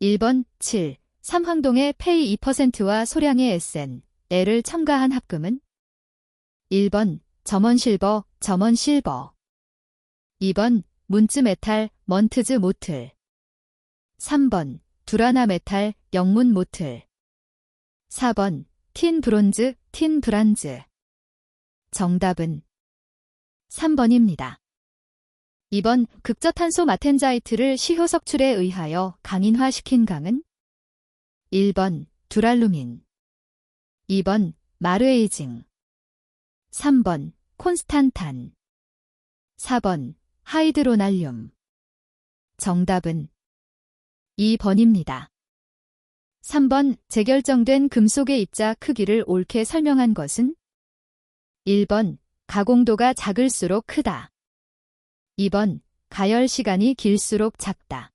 1번 7. 삼황동의 페이 2%와 소량의 SN,L을 첨가한 합금은? 1번 점원실버, 점원실버. 2번 문츠메탈, 먼트즈 모틀. 3번 두라나메탈, 영문 모틀. 4번 틴 브론즈, 틴 브란즈. 정답은 3번입니다. 2번 극저탄소 마텐자이트를 시효 석출에 의하여 강인화시킨 강은? 1번 두랄루민. 2번 마르에이징. 3번 콘스탄탄. 4번 하이드로날륨. 정답은 2번입니다. 3번 재결정된 금속의 입자 크기를 옳게 설명한 것은? 1번 가공도가 작을수록 크다. 2번 가열 시간이 길수록 작다.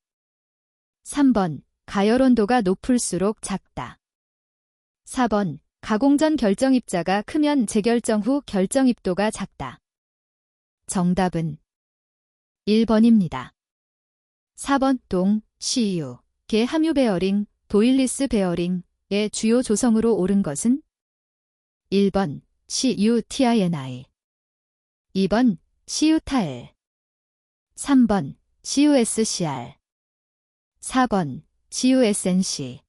3번 가열 온도가 높을수록 작다. 4번 가공 전 결정 입자가 크면 재결정 후 결정 입도가 작다. 정답은 1번입니다. 4번 동, CU, 개 함유 베어링, 도일리스 베어링의 주요 조성으로 옳은 것은? 1번 CUTINI. 2번 CUTAL. 3번 CUSCR. 4번 CUSNC.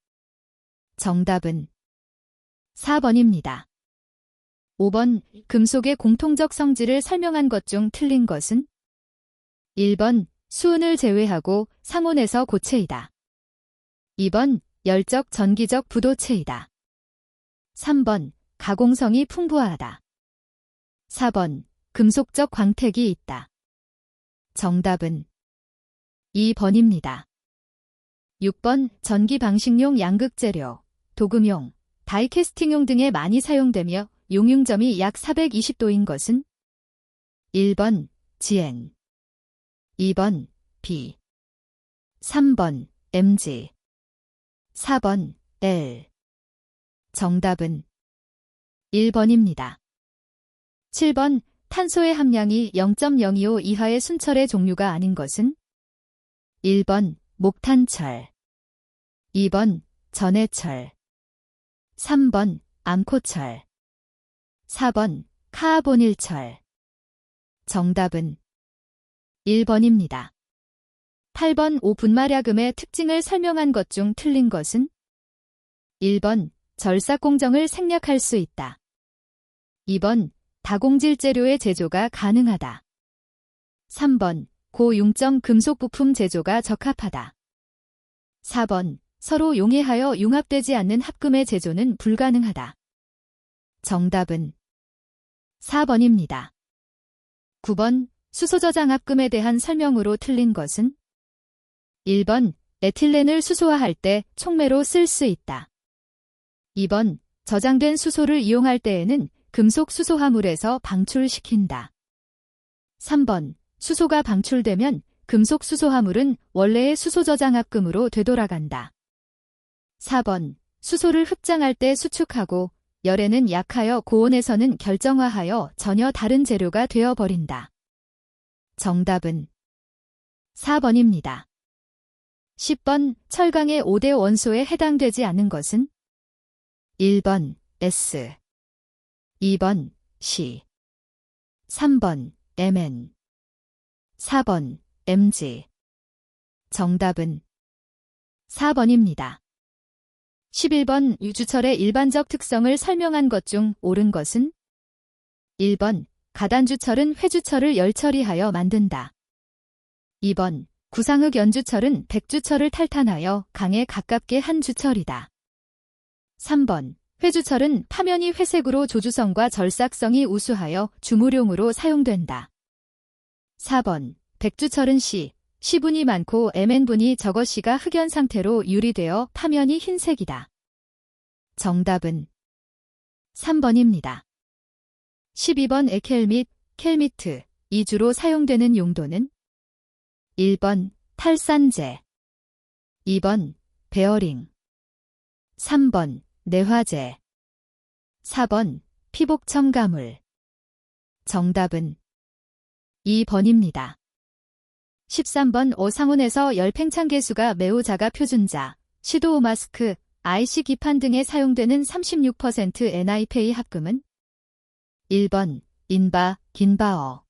정답은 4번입니다. 5번 금속의 공통적 성질을 설명한 것 중 틀린 것은? 1번 수은을 제외하고 상온에서 고체이다. 2번 열적 전기적 부도체이다. 3번 가공성이 풍부하다. 4번 금속적 광택이 있다. 정답은 2번입니다. 6번 전기 방식용 양극재료, 도금용, 다이캐스팅용 등에 많이 사용되며 용융점이 약 420도인 것은? 1번 GN. 2번 B. 3번 MG. 4번 L. 정답은 1번입니다. 7번 탄소의 함량이 0.025 이하의 순철의 종류가 아닌 것은? 1번 목탄철. 2번 전해철. 3번 암코철. 4번 카아보닐철. 정답은 1번입니다. 8번 5분마랴금의 특징을 설명한 것 중 틀린 것은? 1번 절삭공정을 생략할 수 있다. 2번 다공질 재료의 제조가 가능하다. 3번 고융점 금속 부품 제조가 적합하다. 4번 서로 용해하여 융합되지 않는 합금의 제조는 불가능하다. 정답은 4번입니다. 9번 수소저장 합금에 대한 설명으로 틀린 것은? 1번 에틸렌을 수소화할 때 촉매로 쓸 수 있다. 2번 저장된 수소를 이용할 때에는 금속 수소화물에서 방출시킨다. 3번 수소가 방출되면 금속 수소화물은 원래의 수소저장 합금으로 되돌아간다. 4번 수소를 흡장할 때 수축하고 열에는 약하여 고온에서는 결정화하여 전혀 다른 재료가 되어버린다. 정답은 4번입니다. 10번 철강의 5대 원소에 해당되지 않는 것은? 1번 S. 2번 C. 3번 Mn. 4번 Mg. 정답은 4번입니다. 11번 유주철의 일반적 특성을 설명한 것 중 옳은 것은? 1번 가단주철은 회주철을 열처리하여 만든다. 2번 구상흑 연주철은 백주철을 탈탄하여 강에 가깝게 한 주철이다. 3번 회주철은 파면이 회색으로 조주성과 절삭성이 우수하여 주무룡으로 사용된다. 4번 백주철은 C분이 많고 Mn분이 적어 C가 흑연 상태로 유리되어 파면이 흰색이다. 정답은 3번입니다. 12번 에켈 및 켈미트, 이 주로 사용되는 용도는? 1번 탈산제. 2번 베어링. 3번 내화제. 4번 피복 첨가물. 정답은 2번입니다. 13번 상온에서 열 팽창 계수가 매우 작아 표준자, 시도우 마스크, IC 기판 등에 사용되는 36% NiPay 합금은 1번 인바, 긴바어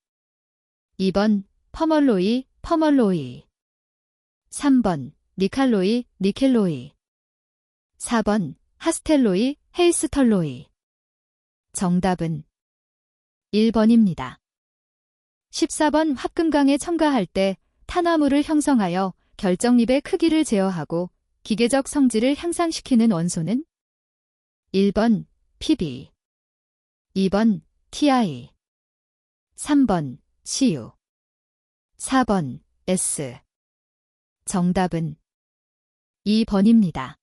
2번 퍼멀로이, 퍼멀로이 3번 니칼로이, 니켈로이 4번 하스텔로이, 헤이스털로이 정답은 1번입니다. 14번 합금강에 첨가할 때 탄화물을 형성하여 결정립의 크기를 제어하고 기계적 성질을 향상시키는 원소는 1번 PB 2번 TI 3번 CU 4번 S 정답은 2번입니다.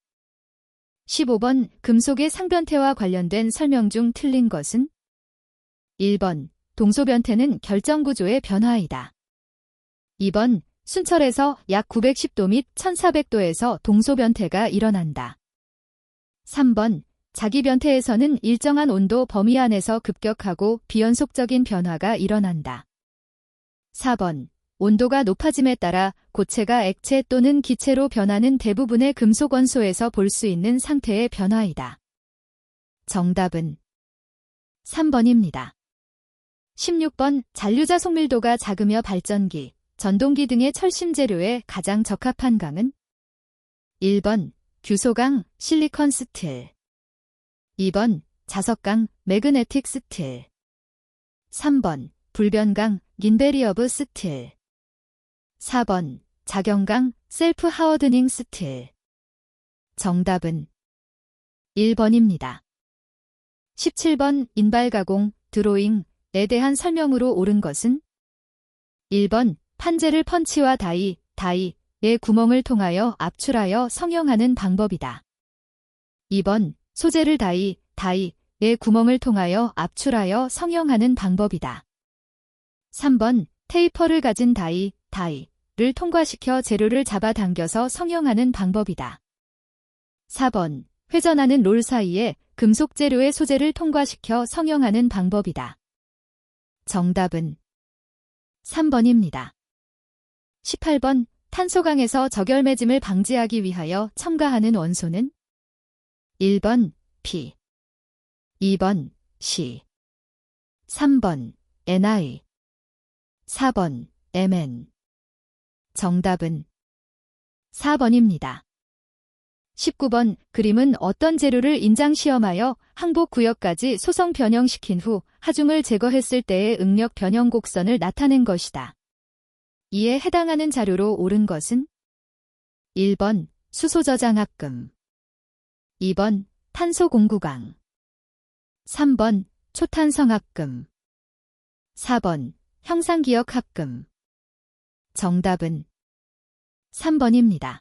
15번 금속의 상변태와 관련된 설명 중 틀린 것은 1번 동소변태는 결정구조의 변화이다. 2번 순철에서 약 910도 및 1400도에서 동소변태가 일어난다. 3번 자기변태에서는 일정한 온도 범위 안에서 급격하고 비연속적인 변화가 일어난다. 4번 온도가 높아짐에 따라 고체가 액체 또는 기체로 변하는 대부분의 금속 원소에서 볼 수 있는 상태의 변화이다. 정답은 3번입니다. 16번 잔류자 속밀도가 작으며 발전기, 전동기 등의 철심 재료에 가장 적합한 강은 1번 규소강, 실리콘 스틸 2번 자석강, 매그네틱 스틸 3번 불변강, 닌베리어브 스틸 4번 자경강, 셀프 하워드닝 스틸 정답은 1번입니다. 17번 인발가공, 드로잉에 대한 설명으로 옳은 것은 1번 판재를 펀치와 다이의 구멍을 통하여 압출하여 성형하는 방법이다. 2번 소재를 다이의 구멍을 통하여 압출하여 성형하는 방법이다. 3번 테이퍼를 가진 다이를 통과시켜 재료를 잡아당겨서 성형하는 방법이다. 4번 회전하는 롤 사이에 금속 재료의 소재를 통과시켜 성형하는 방법이다. 정답은 3번입니다. 18번 탄소강에서 적열매짐을 방지하기 위하여 첨가하는 원소는 1번 P 2번 C 3번 Ni 4번 Mn 정답은 4번입니다. 19번 그림은 어떤 재료를 인장시험하여 항복구역까지 소성 변형시킨 후 하중을 제거했을 때의 응력 변형 곡선을 나타낸 것이다. 이에 해당하는 자료로 옳은 것은 1번 수소저장 합금 2번 탄소 공구강 3번 초탄성 합금 4번 형상기억 합금 정답은 3번입니다.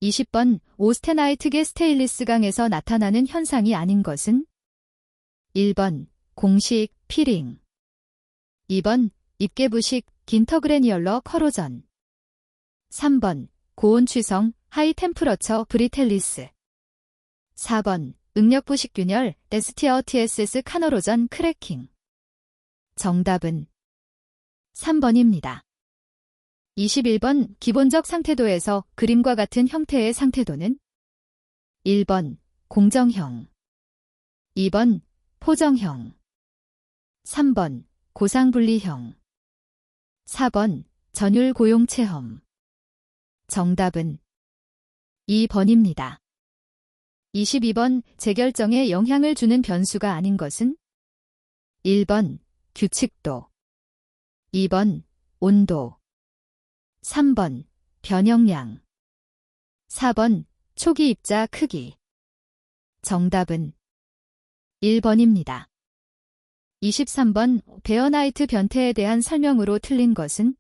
20번 오스테나이트계 스테인리스강에서 나타나는 현상이 아닌 것은 1번 공식 피링 2번 입계부식 긴터그레니얼러 커로전 3번 고온 취성 하이 템프러처 브리텔리스 4번 응력부식 균열 데스티어 TSS 카너로전 크래킹 정답은 3번입니다. 21번 기본적 상태도에서 그림과 같은 형태의 상태도는 1번 공정형 2번 포정형 3번 고상분리형 4번 전율 고용 체험 정답은 2번입니다. 22번 재결정에 영향을 주는 변수가 아닌 것은 1번 규칙도 2번 온도 3번 변형량 4번 초기 입자 크기 정답은 1번입니다. 23번 베어나이트 변태에 대한 설명으로 틀린 것은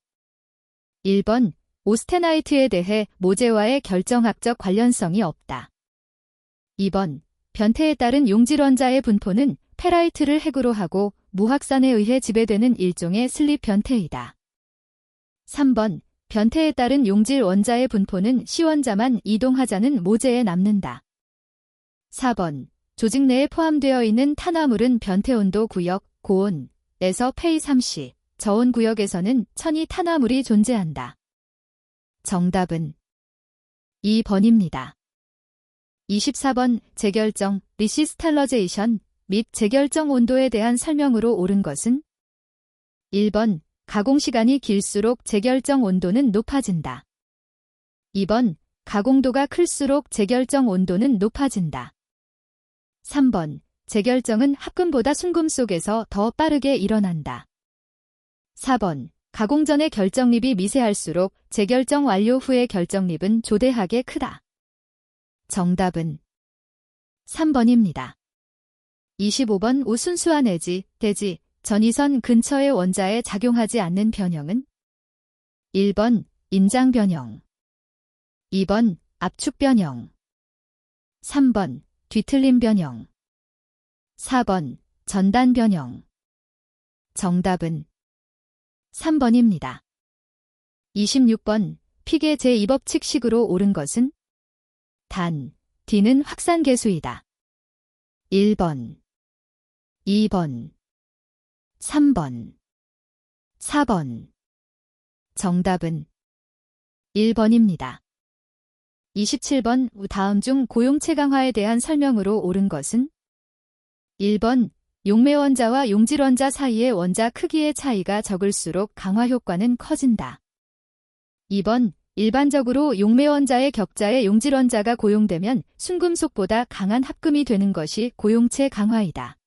1번 오스테나이트에 대해 모재와의 결정학적 관련성이 없다. 2번 변태에 따른 용질 원자의 분포는 페라이트를 핵으로 하고 무확산에 의해 지배되는 일종의 슬립 변태이다. 3번 변태에 따른 용질 원자의 분포는 C원자만 이동하자는 모재에 남는다. 4번 조직 내에 포함되어 있는 탄화물은 변태온도 구역 고온에서 페이 3C, 저온 구역에서는 천이 탄화물이 존재한다. 정답은 2번입니다. 24번 재결정, 리시스탈러제이션 및 재결정 온도에 대한 설명으로 옳은 것은 1번 가공시간이 길수록 재결정 온도는 높아진다. 2번 가공도가 클수록 재결정 온도는 높아진다. 3번 재결정은 합금보다 순금 속에서 더 빠르게 일어난다. 4번 가공 전의 결정립이 미세할수록 재결정 완료 후의 결정립은 조대하게 크다. 정답은 3번입니다. 25번 우순수화 내지, 대지, 전이선 근처의 원자에 작용하지 않는 변형은 1번 인장 변형, 2번 압축 변형, 3번 뒤틀림 변형, 4번 전단 변형. 정답은 3번입니다. 26번 픽의 제2법칙식으로 옳은 것은 단, D는 확산계수이다. 1번, 2번, 3번, 4번. 정답은 1번입니다. 27번 다음 중 고용체 강화에 대한 설명으로 옳은 것은 1번 용매원자와 용질원자 사이의 원자 크기의 차이가 적을수록 강화 효과는 커진다. 2번 일반적으로 용매원자의 격자에 용질원자가 고용되면 순금속보다 강한 합금이 되는 것이 고용체 강화이다.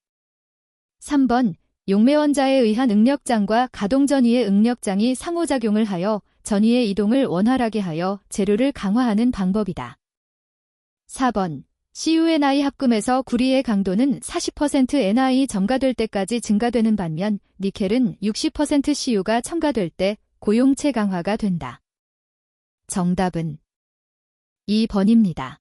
3번 용매원자에 의한 응력장과 가동전위의 응력장이 상호작용을 하여 전위의 이동을 원활하게 하여 재료를 강화하는 방법이다. 4번 CuNi 합금에서 구리의 강도는 40% Ni 첨가될 때까지 증가되는 반면 니켈은 60% Cu가 첨가될 때 고용체 강화가 된다. 정답은 2번입니다.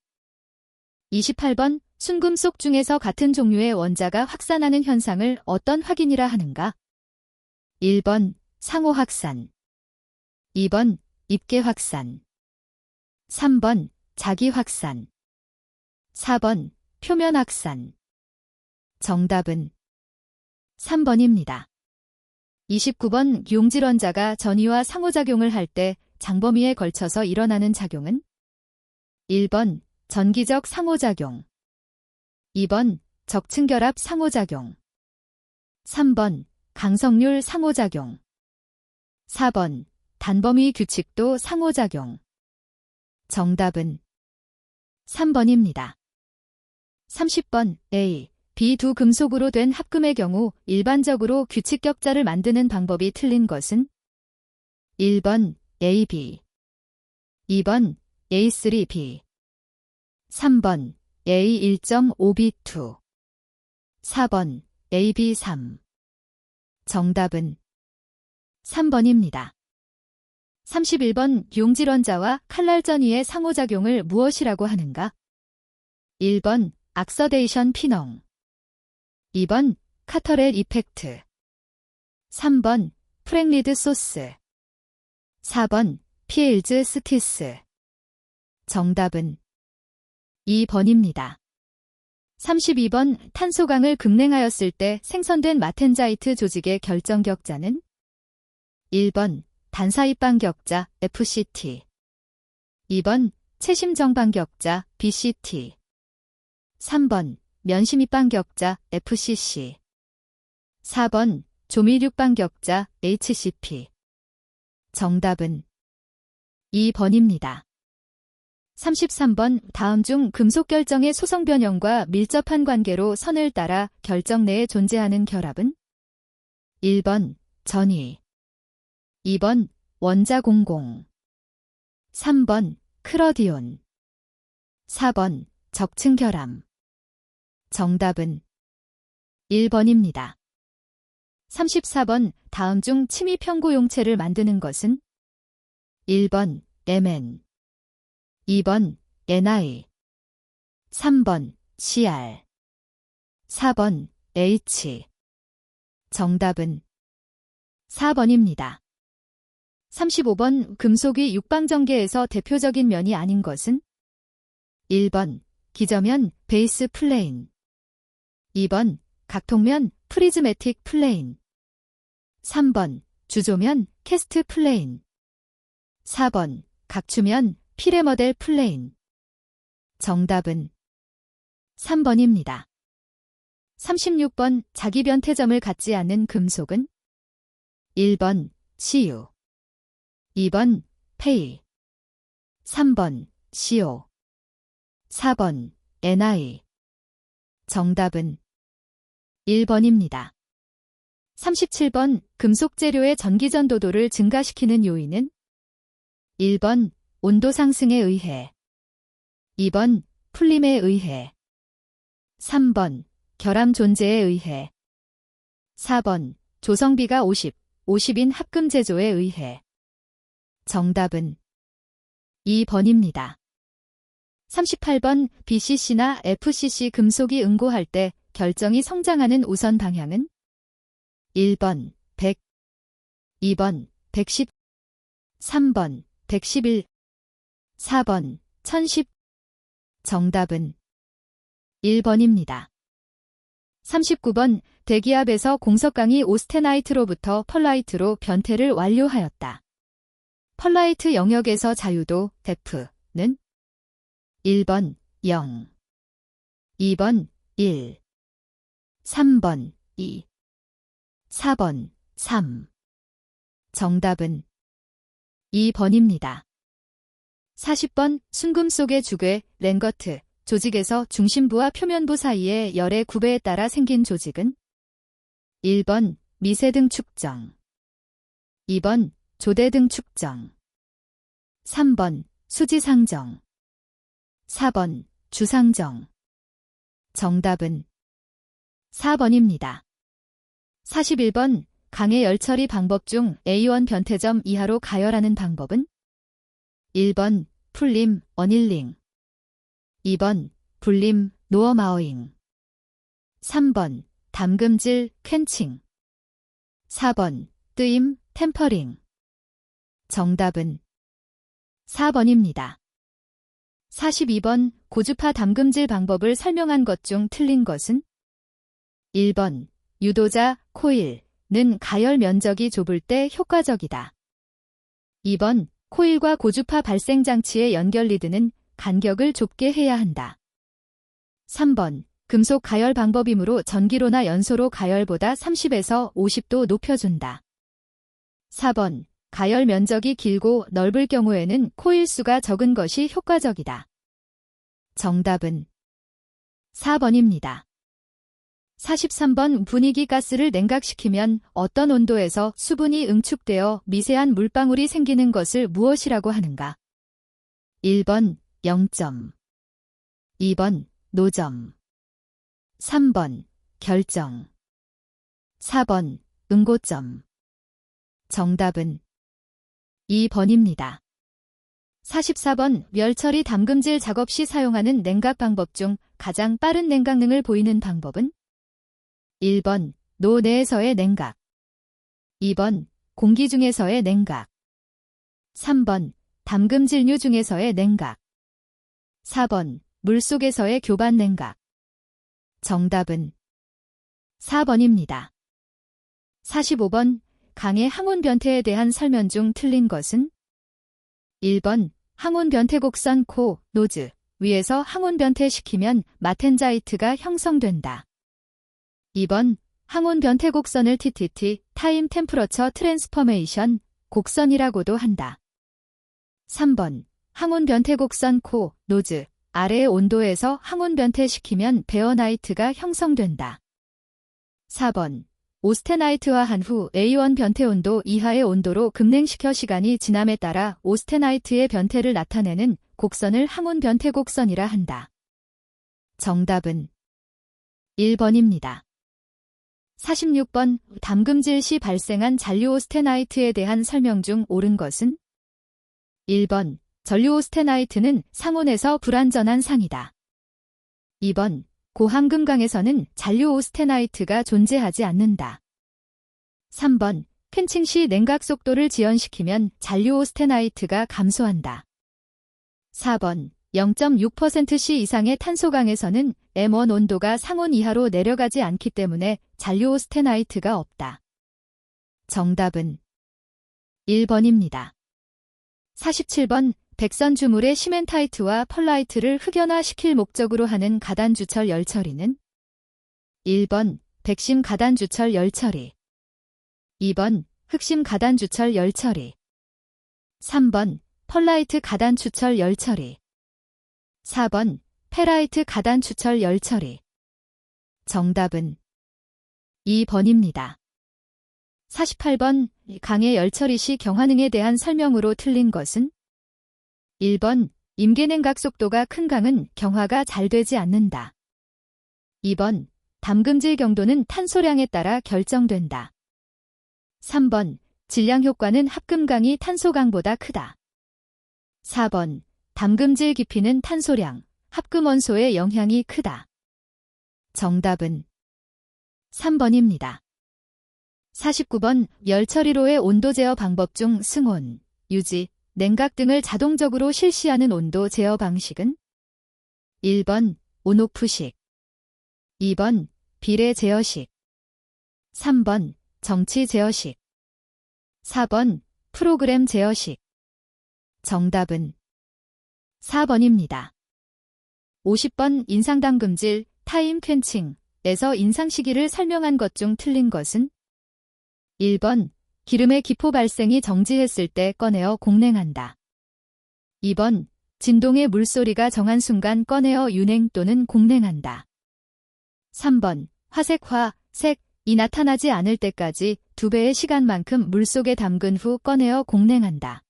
28번 순금속 중에서 같은 종류의 원자가 확산하는 현상을 어떤 확인이라 하는가? 1번 상호 확산, 2번 입계 확산, 3번 자기 확산, 4번 표면 확산. 정답은 3번입니다. 29번 용질원자가 전위와 상호작용을 할 때 장범위에 걸쳐서 일어나는 작용은 1번 전기적 상호작용, 2번 적층결합 상호작용, 3번 강성률 상호작용, 4번 단범위 규칙도 상호작용. 정답은 3번입니다. 30번 A, B 두 금속으로 된 합금의 경우 일반적으로 규칙격자를 만드는 방법이 틀린 것은 1번 AB, 2번 A3B, 3번 A1.5B2, 4번 AB3. 정답은 3번입니다. 31번 용질원자와 칼날전위의 상호작용을 무엇이라고 하는가? 1번 악서데이션 피농, 2번 카터렛 이펙트, 3번 프랭리드 소스, 4번 피일즈 스티스. 정답은 2번입니다. 32번 탄소강을 급냉하였을 때 생성된 마텐자이트 조직의 결정격자는 1번 단사입방격자 FCT, 2번 채심정방격자 BCT, 3번 면심입방격자 FCC, 4번 조밀육방격자 HCP. 정답은 2번입니다. 33번 다음 중 금속 결정의 소성 변형과 밀접한 관계로 선을 따라 결정 내에 존재하는 결합은 1번 전위, 2번 원자 공공, 3번 크러디온, 4번 적층결함. 정답은 1번입니다. 34번 다음 중 침입 형고용체를 만드는 것은 1번 Mn, 2번 Ni, 3번 Cr, 4번 H. 정답은 4번입니다. 35번 금속이 육방전개에서 대표적인 면이 아닌 것은 1번 기저면 베이스 플레인, 2번 각통면 프리즈매틱 플레인, 3번 주조면 캐스트 플레인, 4번 각추면 피레머델 플레인. 정답은 3번입니다. 36번 자기 변태점을 갖지 않는 금속은 1번 CU, 2번 페이, 3번 CO, 4번 NI. 정답은 1번입니다. 37번 금속 재료의 전기전도도를 증가시키는 요인은 1번 온도 상승에 의해, 2번 풀림에 의해, 3번 결함 존재에 의해, 4번 조성비가 50인 합금 제조에 의해. 정답은 2번입니다. 38번 BCC나 FCC 금속이 응고할 때 결정이 성장하는 우선 방향은 1번 100, 2번 110, 3번 111, 4번 1010. 정답은 1번입니다. 39번 대기압에서 공석강이 오스테나이트로부터 펄라이트로 변태를 완료하였다. 펄라이트 영역에서 자유도 F는 1번 0, 2번 1, 3번 2, 4번 3. 정답은 2번입니다. 40번 순금속의 주괴, 랭거트, 조직에서 중심부와 표면부 사이의 열의 구배에 따라 생긴 조직은 1번 미세등 축정, 2번 조대등 축정, 3번 수지상정, 4번 주상정. 정답은 4번입니다. 41번 강의 열처리 방법 중 A1 변태점 이하로 가열하는 방법은 1번 풀림, 어닐링, 2번 불림, 노어마어잉, 3번 담금질, 캔칭, 4번 뜨임, 템퍼링. 정답은 4번입니다. 42번 고주파 담금질 방법을 설명한 것 중 틀린 것은 1번 유도자, 코일는 가열 면적이 좁을 때 효과적이다. 2번 코일과 고주파 발생 장치의 연결 리드는 간격을 좁게 해야 한다. 3번 금속 가열 방법이므로 전기로나 연소로 가열보다 30에서 50도 높여준다. 4번 가열 면적이 길고 넓을 경우에는 코일 수가 적은 것이 효과적이다. 정답은 4번입니다. 43번 분위기 가스를 냉각시키면 어떤 온도에서 수분이 응축되어 미세한 물방울이 생기는 것을 무엇이라고 하는가? 1번 0점, 2번 노점, 3번 결정, 4번 응고점. 정답은 2번입니다. 44번 멸처리 담금질 작업 시 사용하는 냉각 방법 중 가장 빠른 냉각능을 보이는 방법은 1번 노 내에서의 냉각, 2번 공기 중에서의 냉각, 3번 담금질류 중에서의 냉각, 4번 물속에서의 교반 냉각. 정답은 4번입니다. 45번 강의 항온 변태에 대한 설명 중 틀린 것은 1번 항온 변태 곡선 코, 노즈 위에서 항온 변태시키면 마텐자이트가 형성된다. 2번 항온 변태 곡선을 TTT, 타임 템프러처 트랜스포메이션 곡선이라고도 한다. 3번 항온 변태 곡선 코, 노즈 아래의 온도에서 항온 변태시키면 베어나이트가 형성된다. 4번 오스테나이트화한 후 A1 변태 온도 이하의 온도로 급냉시켜 시간이 지남에 따라 오스테나이트의 변태를 나타내는 곡선을 항온 변태 곡선이라 한다. 정답은 1번입니다. 46번 담금질 시 발생한 잔류 오스테나이트에 대한 설명 중 옳은 것은 1번 전류 오스테나이트는 상온에서 불완전한 상이다. 2번 고함금강에서는 잔류 오스테나이트가 존재하지 않는다. 3번 캔칭 시 냉각 속도를 지연시키면 잔류 오스테나이트가 감소한다. 4번 0.6% 이상의 탄소강에서는 M1 온도가 상온 이하로 내려가지 않기 때문에 잔류 오스테나이트가 없다. 정답은 1번입니다. 47번 백선 주물의 시멘타이트와 펄라이트를 흑연화시킬 목적으로 하는 가단주철 열처리는 1번 백심 가단주철 열처리, 2번 흑심 가단주철 열처리, 3번 펄라이트 가단추철 열처리, 4번 페라이트 가단추철 열처리. 정답은 2번입니다. 48번 강의 열처리 시 경화능에 대한 설명으로 틀린 것은 1번 임계냉각 속도가 큰 강은 경화가 잘 되지 않는다. 2번 담금질 경도는 탄소량에 따라 결정된다. 3번 질량 효과는 합금강이 탄소강보다 크다. 4번 담금질 깊이는 탄소량, 합금원소의 영향이 크다. 정답은 3번입니다. 49번 열처리로의 온도 제어 방법 중 승온, 유지, 냉각 등을 자동적으로 실시하는 온도 제어 방식은 1번 온오프식, 2번 비례 제어식, 3번 정치 제어식, 4번 프로그램 제어식. 정답은 4번입니다. 50번 인상담금질, 타임 캔칭에서 인상 시기를 설명한 것 중 틀린 것은 1번 기름의 기포 발생이 정지했을 때 꺼내어 공냉한다. 2번 진동의 물소리가 정한 순간 꺼내어 윤행 또는 공냉한다. 3번 화색화, 색이 나타나지 않을 때까지 2배의 시간만큼 물속에 담근 후 꺼내어 공냉한다.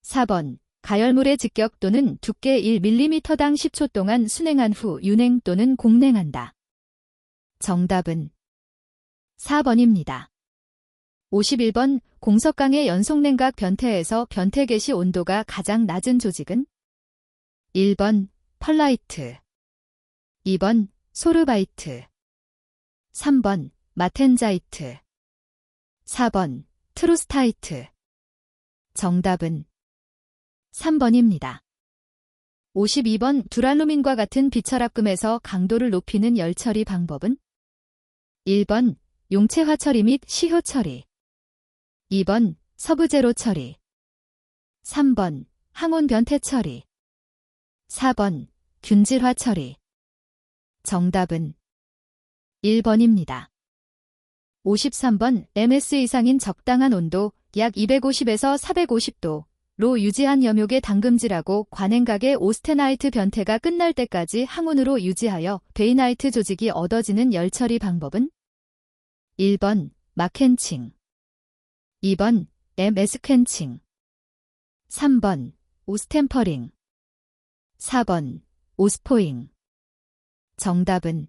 4번 가열물의 직격 또는 두께 1mm당 10초 동안 순행한 후 윤행 또는 공냉한다. 정답은 4번입니다. 51번 공석강의 연속냉각 변태에서 변태 개시 온도가 가장 낮은 조직은 1번 펄라이트, 2번 소르바이트, 3번 마텐자이트, 4번 트루스타이트. 정답은 3번입니다. 52번 두랄루민과 같은 비철합금에서 강도를 높이는 열처리 방법은 1번 용체화 처리 및 시효 처리, 2번 서부제로 처리, 3번 항온 변태 처리, 4번 균질화 처리. 정답은 1번입니다. 53번 ms 이상인 적당한 온도 약 250에서 450도로 유지한 염욕의 담금질하고 관행각의 오스테나이트 변태가 끝날 때까지 항온으로 유지하여 베이나이트 조직이 얻어지는 열처리 방법은 1번 마켄칭, 2번 ms 캔칭, 3번 오스템퍼링, 4번 오스포잉. 정답은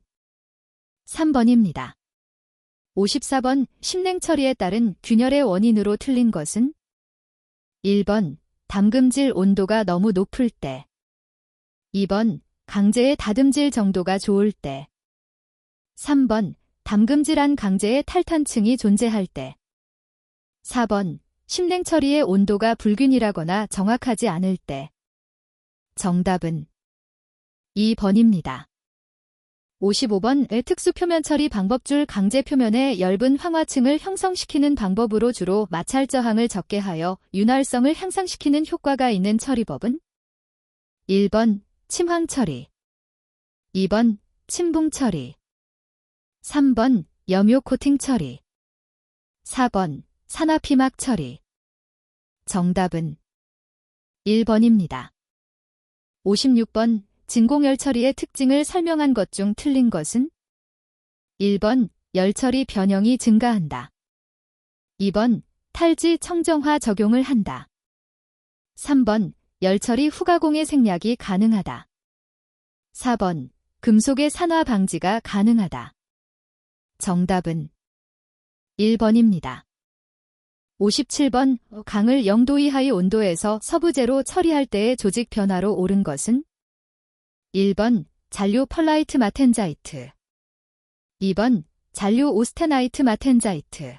3번입니다. 54번 심냉 처리에 따른 균열의 원인으로 틀린 것은 1번 담금질 온도가 너무 높을 때, 2번 강제의 다듬질 정도가 좋을 때, 3번 담금질한 강제의 탈탄층이 존재할 때, 4번 심냉 처리의 온도가 불균이라거나 정확하지 않을 때. 정답은 2번입니다. 55번의 특수 표면 처리 방법줄 강제 표면의 엷은 황화층을 형성시키는 방법으로 주로 마찰 저항을 적게 하여 윤활성을 향상시키는 효과가 있는 처리법은 1번 침황 처리, 2번 침붕 처리, 3번 염료 코팅 처리, 4번 산화피막 처리. 정답은 1번입니다. 56번 진공열 처리의 특징을 설명한 것 중 틀린 것은 1번 열처리 변형이 증가한다, 2번 탈지 청정화 적용을 한다, 3번 열처리 후가공의 생략이 가능하다, 4번 금속의 산화 방지가 가능하다. 정답은 1번입니다. 57번 강을 0도 이하의 온도에서 서부제로 처리할 때의 조직 변화로 옳은 것은 1번 잔류 펄라이트 마텐자이트, 2번 잔류 오스테나이트 마텐자이트,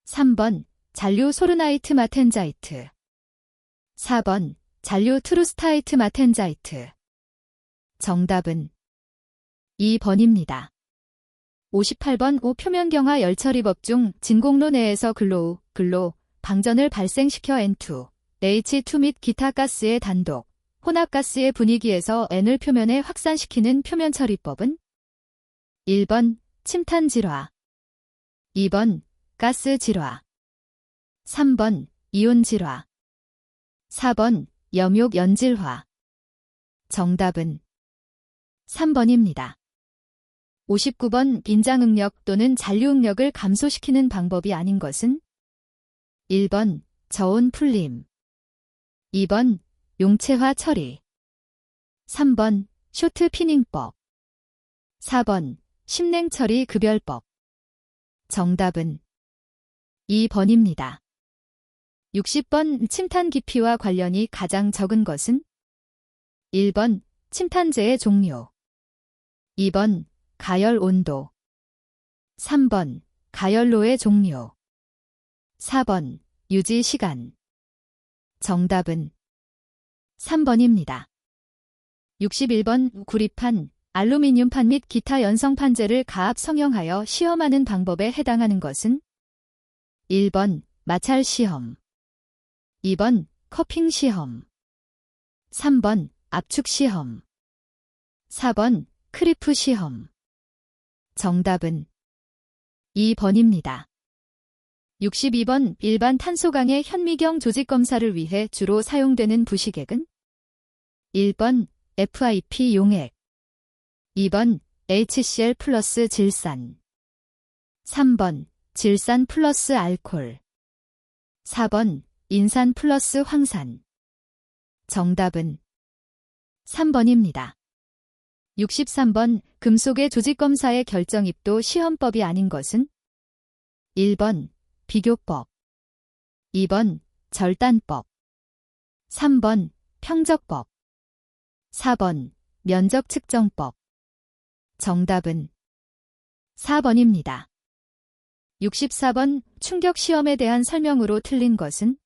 3번 잔류 소르나이트 마텐자이트, 4번 잔류 트루스타이트 마텐자이트. 정답은 2번입니다. 58번 표면경화 열처리법 중 진공로 내에서 글로 방전을 발생시켜 N2, H2 및 기타 가스의 단독, 혼합가스의 분위기에서 N을 표면에 확산시키는 표면 처리법은 1번 침탄 질화, 2번 가스 질화, 3번 이온 질화, 4번 염욕 연질화. 정답은 3번입니다. 59번 빈장응력 또는 잔류응력을 감소시키는 방법이 아닌 것은 1번 저온 풀림, 2번 용체화 처리, 3번 쇼트 피닝법, 4번 심냉 처리 급열법. 정답은 2번입니다. 60번 침탄 깊이와 관련이 가장 적은 것은 1번 침탄재의 종류, 2번 가열 온도, 3번 가열로의 종류, 4번 유지 시간. 정답은 3번입니다. 61번 구리판, 알루미늄판 및 기타 연성판재를 가압 성형하여 시험하는 방법에 해당하는 것은 1번 마찰 시험, 2번 커핑 시험, 3번 압축 시험, 4번 크리프 시험. 정답은 2번입니다. 62번 일반 탄소강의 현미경 조직 검사를 위해 주로 사용되는 부식액은 1번 FIP 용액, 2번 HCl 플러스 질산, 3번 질산 플러스 알콜, 4번 인산 플러스 황산. 정답은 3번입니다. 63번 금속의 조직검사의 결정입도 시험법이 아닌 것은 1번 비교법, 2번 절단법, 3번 평적법, 4번 면적 측정법. 정답은 4번입니다. 64번 충격시험에 대한 설명으로 틀린 것은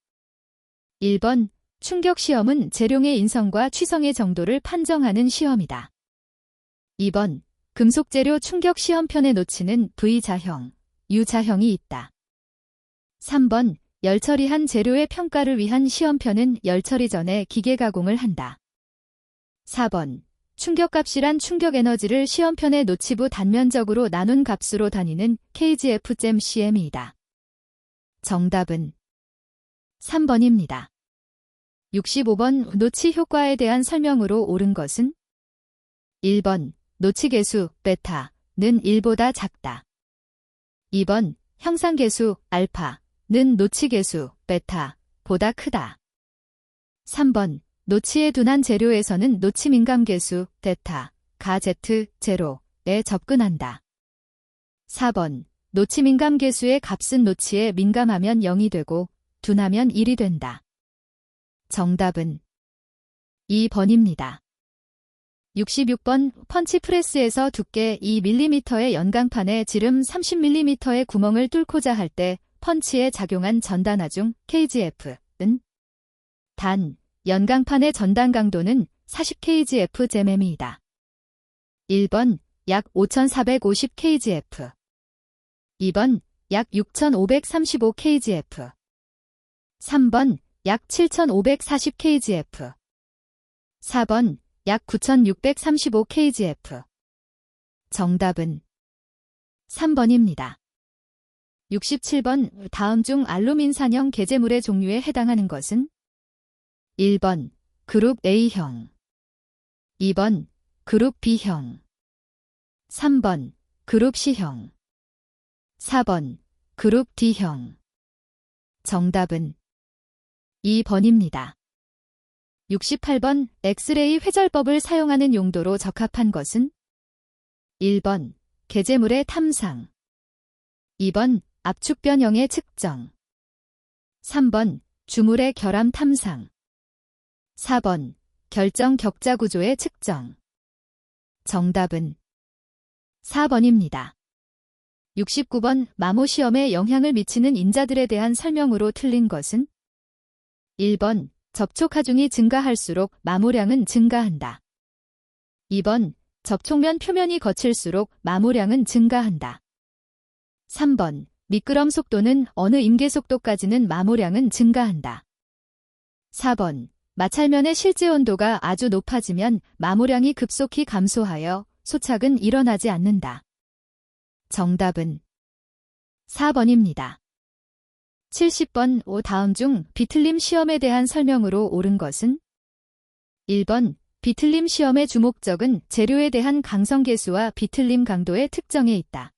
1번 충격시험은 재룡의 인성과 취성의 정도를 판정하는 시험이다. 2번 금속재료 충격시험편에 놓치는 V자형, U자형이 있다. 3번 열처리한 재료의 평가를 위한 시험편은 열처리 전에 기계 가공을 한다. 4번 충격값이란 충격에너지를 시험편의 노치부 단면적으로 나눈 값으로 다니는 KGF-CM이다. 정답은 3번입니다. 65번 노치 효과에 대한 설명으로 옳은 것은 1번 노치계수 베타는 1보다 작다. 2번 형상계수 알파는 노치계수 베타보다 크다. 3번 노치에 둔한 재료에서는 노치 민감계수 데타, 가 Z0에 접근한다. 4번 노치 민감계수의 값은 노치에 민감하면 0이 되고 둔하면 1이 된다. 정답은 2번입니다. 66번 펀치프레스에서 두께 2mm의 연강판에 지름 30mm의 구멍을 뚫고자 할 때 펀치에 작용한 전단화 중 KGF는 단 연강판의 전단 강도는 40kgf 제매미이다. 1번 약 5450kgf, 2번 약 6535kgf, 3번 약 7540kgf, 4번 약 9635kgf. 정답은 3번입니다. 67번 다음 중 알루민산형 개제물의 종류에 해당하는 것은 1번 그룹 A형, 2번 그룹 B형, 3번 그룹 C형, 4번 그룹 D형. 정답은 2번입니다. 68번 엑스레이 회절법을 사용하는 용도로 적합한 것은 1번 개제물의 탐상, 2번 압축 변형의 측정, 3번 주물의 결함 탐상, 4번 결정 격자 구조의 측정. 정답은 4번입니다. 69번 마모 시험에 영향을 미치는 인자들에 대한 설명으로 틀린 것은 1번 접촉하중이 증가할수록 마모량은 증가한다. 2번 접촉면 표면이 거칠수록 마모량은 증가한다. 3번 미끄럼 속도는 어느 임계 속도까지는 마모량은 증가한다. 4번. 마찰면의 실제 온도가 아주 높아지면 마모량이 급속히 감소하여 소착은 일어나지 않는다. 정답은 4번입니다. 70번 다음 중 비틀림 시험에 대한 설명으로 옳은 것은? 1번. 비틀림 시험의 주목적은 재료에 대한 강성계수와 비틀림 강도의 특정에 있다.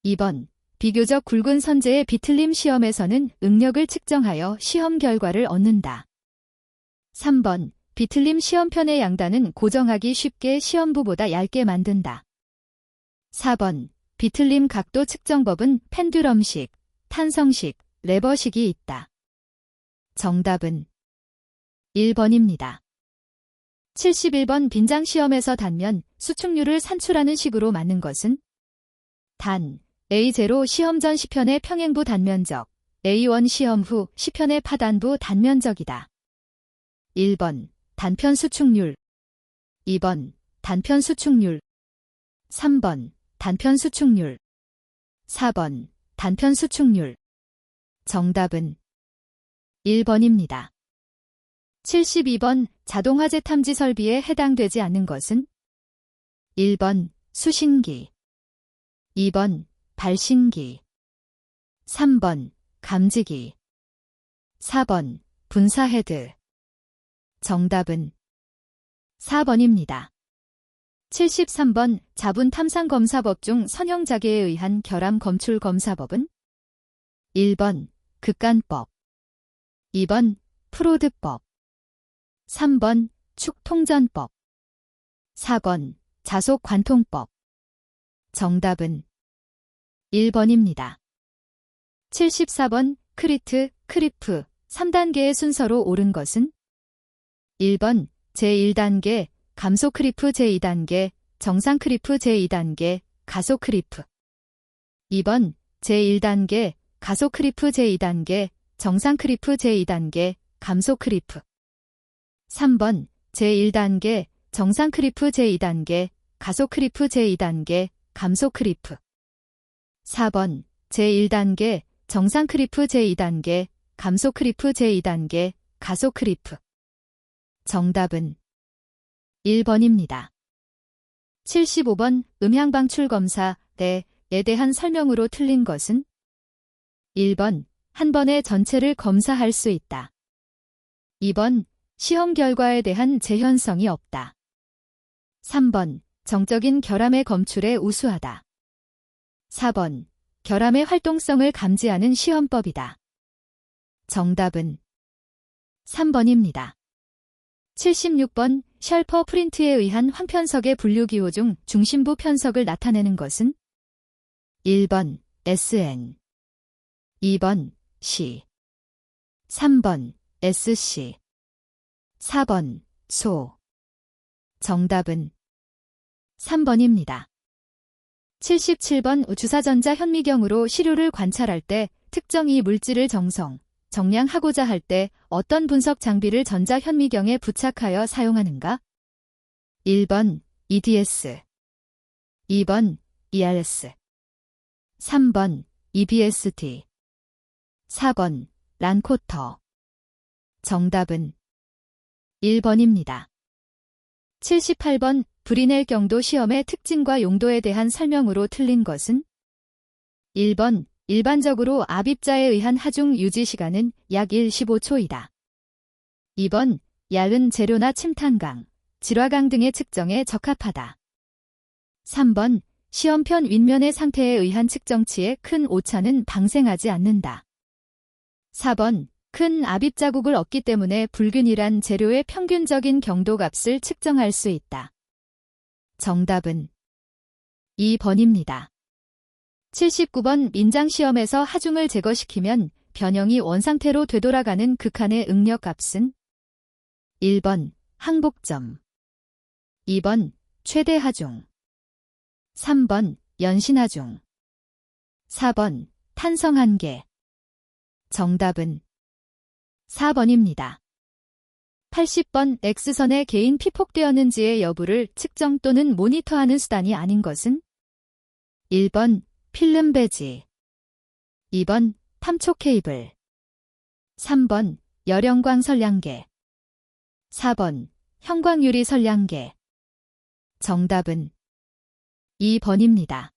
2번. 비교적 굵은 선재의 비틀림 시험에서는 응력을 측정하여 시험 결과를 얻는다. 3번. 비틀림 시험편의 양단은 고정하기 쉽게 시험부보다 얇게 만든다. 4번. 비틀림 각도 측정법은 펜듈럼식, 탄성식, 레버식이 있다. 정답은 1번입니다. 71번 빈장시험에서 단면, 수축률을 산출하는 식으로 맞는 것은? 단, A0 시험 전 시편의 평행부 단면적, A1 시험 후 시편의 파단부 단면적이다. 1번. 단편 수축률. 2번. 단편 수축률. 3번. 단편 수축률. 4번. 단편 수축률. 정답은 1번입니다. 72번 자동화재 탐지 설비에 해당되지 않는 것은? 1번. 수신기. 2번. 발신기. 3번. 감지기. 4번. 분사헤드. 정답은 4번입니다. 73번 자분 탐상 검사법 중 선형자계에 의한 결함 검출 검사법은? 1번. 극간법. 2번. 프로드법. 3번. 축통전법. 4번. 자속관통법. 정답은 1번입니다. 74번 크리트, 크리프 3단계의 순서로 옳은 것은? 1번. 제1단계, 감소 크리프 제2단계, 정상 크리프 제2단계, 가속 크리프. 2번. 제1단계, 가속 크리프 제2단계, 정상 크리프 제2단계, 감소 크리프. 3번. 제1단계, 정상 크리프 제2단계, 가속 크리프 제2단계, 감소 크리프. 4번. 제1단계, 정상 크리프 제2단계, 감소 크리프 제2단계, 가속 크리프. 정답은 1번입니다. 75번 음향방출 검사 에 대한 설명으로 틀린 것은? 1번. 한 번에 전체를 검사할 수 있다. 2번. 시험 결과에 대한 재현성이 없다. 3번. 정적인 결함의 검출에 우수하다. 4번. 결함의 활동성을 감지하는 시험법이다. 정답은 3번입니다. 76번 셜퍼 프린트에 의한 황편석의 분류기호 중 중심부 편석을 나타내는 것은? 1번. SN. 2번. C. 3번. SC. 4번. 소. 정답은 3번입니다. 77번 주사전자 현미경으로 시료를 관찰할 때 특정 이 물질을 정량하고자 할 때 어떤 분석 장비를 전자 현미경에 부착하여 사용하는가? 1번. EDS. 2번. ERS. 3번. EBST. 4번. 란코터. 정답은 1번입니다. 78번 브리넬 경도 시험의 특징과 용도에 대한 설명으로 틀린 것은? 1번. 일반적으로 압입자에 의한 하중 유지 시간은 약 15초이다. 2번. 얇은 재료나 침탄강, 질화강 등의 측정에 적합하다. 3번. 시험편 윗면의 상태에 의한 측정치의 큰 오차는 방생하지 않는다. 4번. 큰 압입 자국을 얻기 때문에 불균일한 재료의 평균적인 경도값을 측정할 수 있다. 정답은 2번입니다. 79번 민장시험에서 하중을 제거시키면 변형이 원상태로 되돌아가는 극한의 응력값은? 1번. 항복점. 2번. 최대 하중. 3번. 연신하중. 4번. 탄성한계. 정답은 4번입니다. 80번 X선에 개인 피폭되었는지의 여부를 측정 또는 모니터하는 수단이 아닌 것은? 1번. 필름 배지. 2번. 탐촉 케이블. 3번. 열형광 선량계. 4번 형광유리 선량계. 정답은 2번입니다.